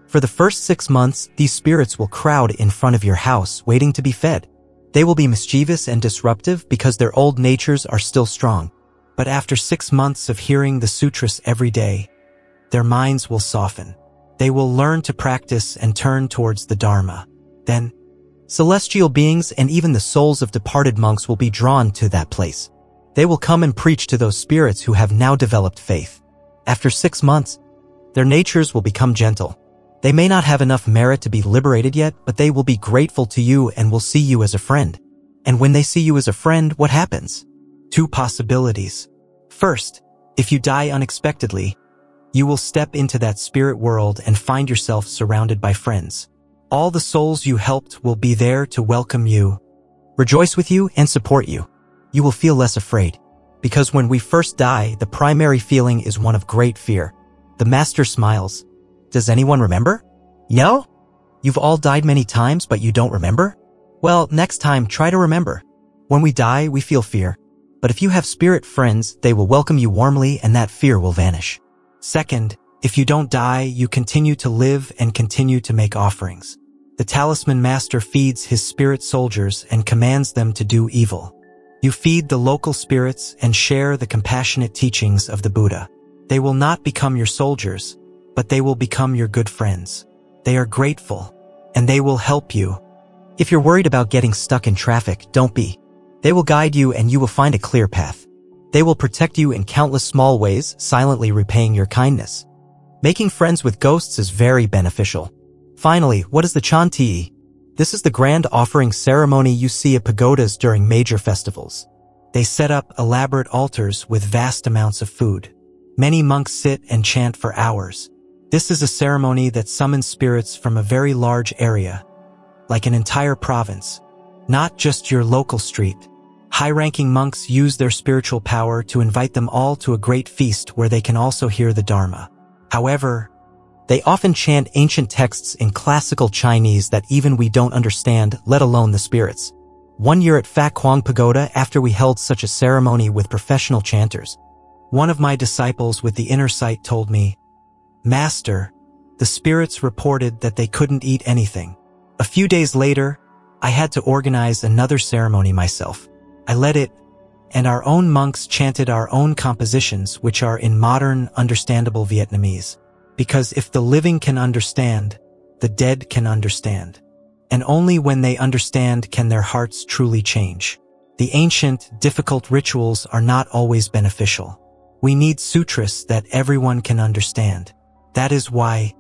For the first 6 months, these spirits will crowd in front of your house, waiting to be fed. They will be mischievous and disruptive because their old natures are still strong. But after 6 months of hearing the sutras every day, their minds will soften. They will learn to practice and turn towards the Dharma. Then, celestial beings and even the souls of departed monks will be drawn to that place. They will come and preach to those spirits who have now developed faith. After 6 months, their natures will become gentle. They may not have enough merit to be liberated yet, but they will be grateful to you and will see you as a friend. And when they see you as a friend, what happens? 2 possibilities. First, if you die unexpectedly, you will step into that spirit world and find yourself surrounded by friends. All the souls you helped will be there to welcome you, rejoice with you, and support you. You will feel less afraid. Because when we first die, the primary feeling is one of great fear. The master smiles. Does anyone remember? No? You've all died many times, but you don't remember? Well, next time, try to remember. When we die, we feel fear. But if you have spirit friends, they will welcome you warmly and that fear will vanish. Second, If you don't die, you continue to live and continue to make offerings. The Talisman Master feeds his spirit soldiers and commands them to do evil. You feed the local spirits and share the compassionate teachings of the Buddha. They will not become your soldiers, but they will become your good friends. They are grateful, and they will help you. If you're worried about getting stuck in traffic, don't be. They will guide you and you will find a clear path. They will protect you in countless small ways, silently repaying your kindness. Making friends with ghosts is very beneficial. Finally, what is the Chanti? This is the grand offering ceremony you see at pagodas during major festivals. They set up elaborate altars with vast amounts of food. Many monks sit and chant for hours. This is a ceremony that summons spirits from a very large area, like an entire province, not just your local street. High-ranking monks use their spiritual power to invite them all to a great feast where they can also hear the Dharma. However, they often chant ancient texts in classical Chinese that even we don't understand, let alone the spirits. One year at Phat Quang Pagoda, after we held such a ceremony with professional chanters, one of my disciples with the inner sight told me, "Master, the spirits reported that they couldn't eat anything." A few days later, I had to organize another ceremony myself. I led it, and our own monks chanted our own compositions, which are in modern, understandable Vietnamese. Because if the living can understand, the dead can understand. And only when they understand can their hearts truly change. The ancient, difficult rituals are not always beneficial. We need sutras that everyone can understand. That is why,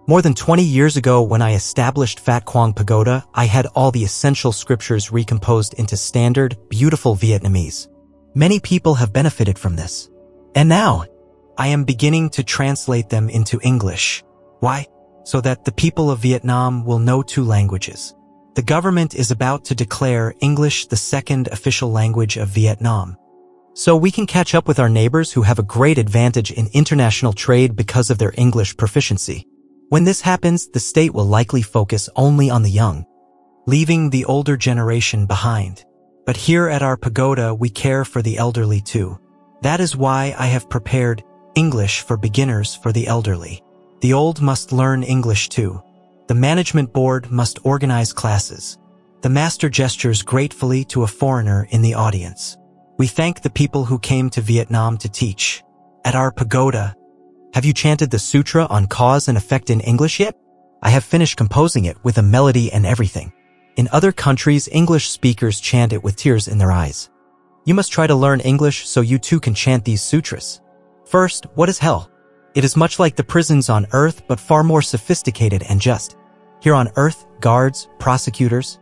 more than 20 years ago when I established Phat Quang Pagoda, I had all the essential scriptures recomposed into standard, beautiful Vietnamese. Many people have benefited from this. And now, I am beginning to translate them into English. Why? So that the people of Vietnam will know 2 languages. The government is about to declare English the second official language of Vietnam. So we can catch up with our neighbors who have a great advantage in international trade because of their English proficiency. When this happens, the state will likely focus only on the young, leaving the older generation behind. But here at our pagoda, we care for the elderly too. That is why I have prepared English for beginners for the elderly. The old must learn English too. The management board must organize classes. The master gestures gratefully to a foreigner in the audience. We thank the people who came to Vietnam to teach. At our pagoda, have you chanted the sutra on cause and effect in English yet? I have finished composing it with a melody and everything. In other countries, English speakers chant it with tears in their eyes. You must try to learn English so you too can chant these sutras. First, what is hell? It is much like the prisons on earth, but far more sophisticated and just. Here on earth, guards, prosecutors,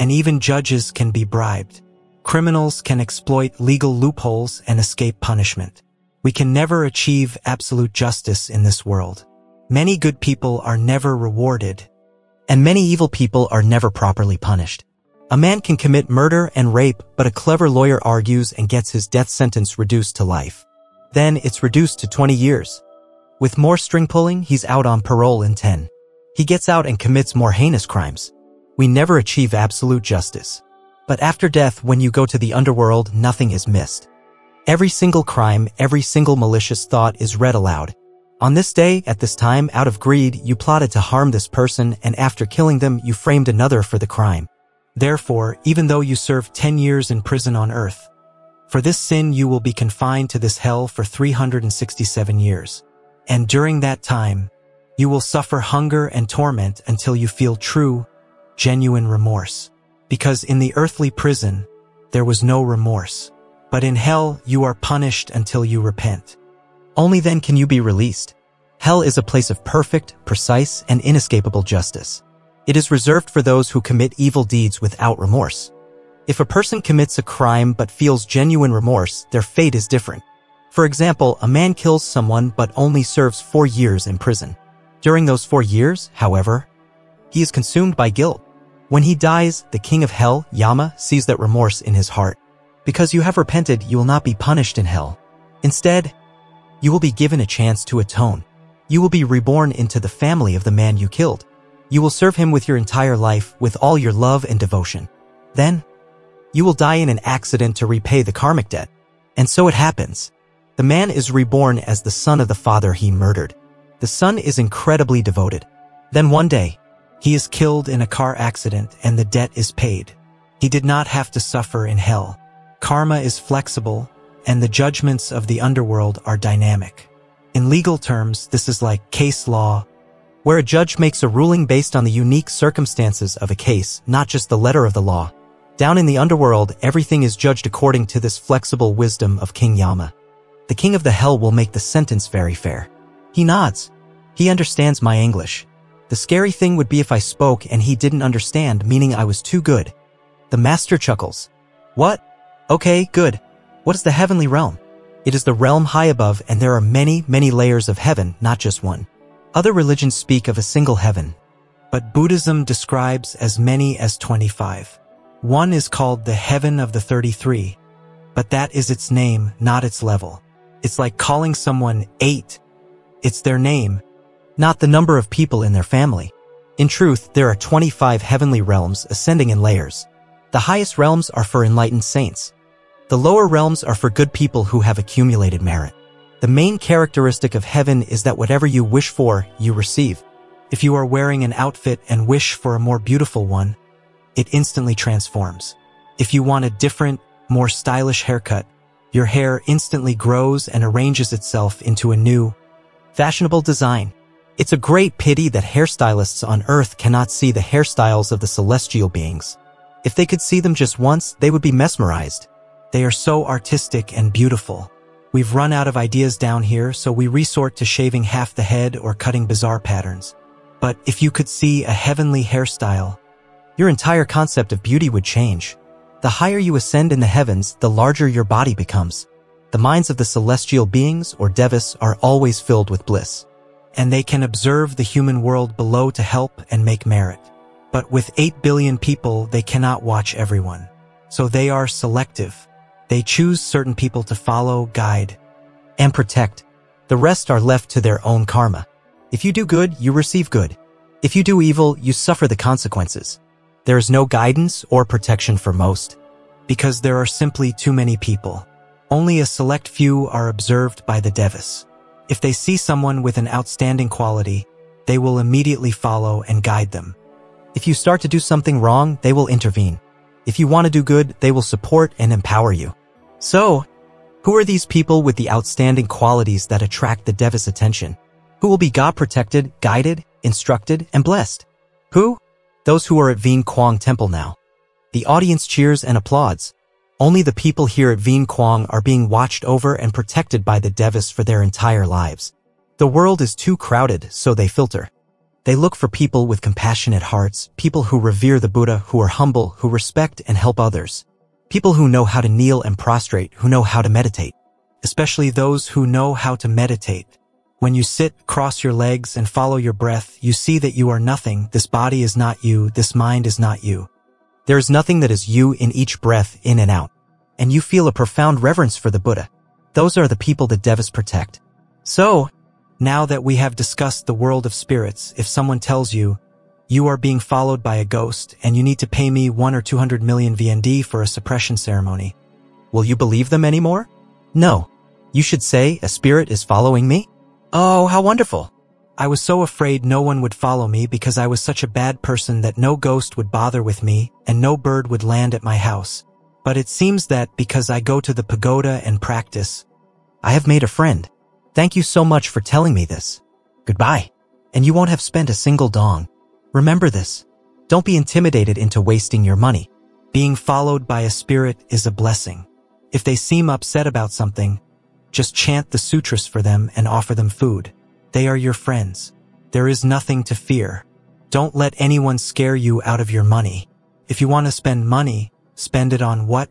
and even judges can be bribed. Criminals can exploit legal loopholes and escape punishment. We can never achieve absolute justice in this world. Many good people are never rewarded, and many evil people are never properly punished. A man can commit murder and rape, but a clever lawyer argues and gets his death sentence reduced to life. Then it's reduced to 20 years. With more string pulling, he's out on parole in 10. He gets out and commits more heinous crimes. We never achieve absolute justice. But after death, when you go to the underworld, nothing is missed. Every single crime, every single malicious thought is read aloud. On this day, at this time, out of greed, you plotted to harm this person, and after killing them, you framed another for the crime. Therefore, even though you serve 10 years in prison on earth, for this sin you will be confined to this hell for 367 years. And during that time, you will suffer hunger and torment until you feel true, genuine remorse. Because in the earthly prison, there was no remorse. But in hell, you are punished until you repent. Only then can you be released. Hell is a place of perfect, precise, and inescapable justice. It is reserved for those who commit evil deeds without remorse. If a person commits a crime but feels genuine remorse, their fate is different. For example, a man kills someone but only serves 4 years in prison. During those 4 years, however, he is consumed by guilt. When he dies, the king of hell, Yama, sees that remorse in his heart. Because you have repented, you will not be punished in hell. Instead, you will be given a chance to atone. You will be reborn into the family of the man you killed. You will serve him with your entire life, with all your love and devotion. Then, you will die in an accident to repay the karmic debt. And so it happens. The man is reborn as the son of the father he murdered. The son is incredibly devoted. Then one day, he is killed in a car accident and the debt is paid. He did not have to suffer in hell. Karma is flexible, and the judgments of the underworld are dynamic. In legal terms, this is like case law, where a judge makes a ruling based on the unique circumstances of a case, not just the letter of the law. Down in the underworld, everything is judged according to this flexible wisdom of King Yama. The king of the hell will make the sentence very fair. He nods. He understands my English. The scary thing would be if I spoke and he didn't understand, meaning I was too good. The master chuckles. What? Okay, good. What is the heavenly realm? It is the realm high above, and there are many, many layers of heaven, not just one. Other religions speak of a single heaven, but Buddhism describes as many as 25. One is called the heaven of the 33, but that is its name, not its level. It's like calling someone 8. It's their name, not the number of people in their family. In truth, there are 25 heavenly realms ascending in layers. The highest realms are for enlightened saints. The lower realms are for good people who have accumulated merit. The main characteristic of heaven is that whatever you wish for, you receive. If you are wearing an outfit and wish for a more beautiful one, it instantly transforms. If you want a different, more stylish haircut, your hair instantly grows and arranges itself into a new, fashionable design. It's a great pity that hairstylists on Earth cannot see the hairstyles of the celestial beings. If they could see them just once, they would be mesmerized. They are so artistic and beautiful. We've run out of ideas down here, so we resort to shaving half the head or cutting bizarre patterns. But if you could see a heavenly hairstyle, your entire concept of beauty would change. The higher you ascend in the heavens, the larger your body becomes. The minds of the celestial beings, or devas, are always filled with bliss. And they can observe the human world below to help and make merit. But with 8 billion people, they cannot watch everyone. So they are selective. They choose certain people to follow, guide, and protect. The rest are left to their own karma. If you do good, you receive good. If you do evil, you suffer the consequences. There is no guidance or protection for most, because there are simply too many people. Only a select few are observed by the devas. If they see someone with an outstanding quality, they will immediately follow and guide them. If you start to do something wrong, they will intervene. If you want to do good, they will support and empower you. So, who are these people with the outstanding qualities that attract the devas' attention? Who will be God-protected, guided, instructed, and blessed? Who? Those who are at Vien Quang Temple now. The audience cheers and applauds. Only the people here at Vien Quang are being watched over and protected by the devas for their entire lives. The world is too crowded, so they filter. They look for people with compassionate hearts, people who revere the Buddha, who are humble, who respect and help others. People who know how to kneel and prostrate, who know how to meditate. Especially those who know how to meditate. When you sit, cross your legs, and follow your breath, you see that you are nothing. This body is not you. This mind is not you. There is nothing that is you in each breath, in and out. And you feel a profound reverence for the Buddha. Those are the people that devas protect. So, now that we have discussed the world of spirits, if someone tells you, you are being followed by a ghost and you need to pay me 1 or 200 million VND for a suppression ceremony, will you believe them anymore? No. You should say, a spirit is following me? Oh, how wonderful. I was so afraid no one would follow me because I was such a bad person that no ghost would bother with me and no bird would land at my house. But it seems that because I go to the pagoda and practice, I have made a friend. Thank you so much for telling me this. Goodbye. And you won't have spent a single dong. Remember this. Don't be intimidated into wasting your money. Being followed by a spirit is a blessing. If they seem upset about something, just chant the sutras for them and offer them food. They are your friends. There is nothing to fear. Don't let anyone scare you out of your money. If you want to spend money, spend it on what?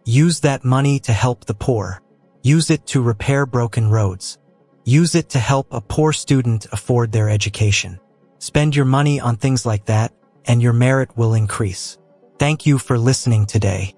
Use that money to help the poor. Use it to repair broken roads. Use it to help a poor student afford their education. Spend your money on things like that, and your merit will increase. Thank you for listening today.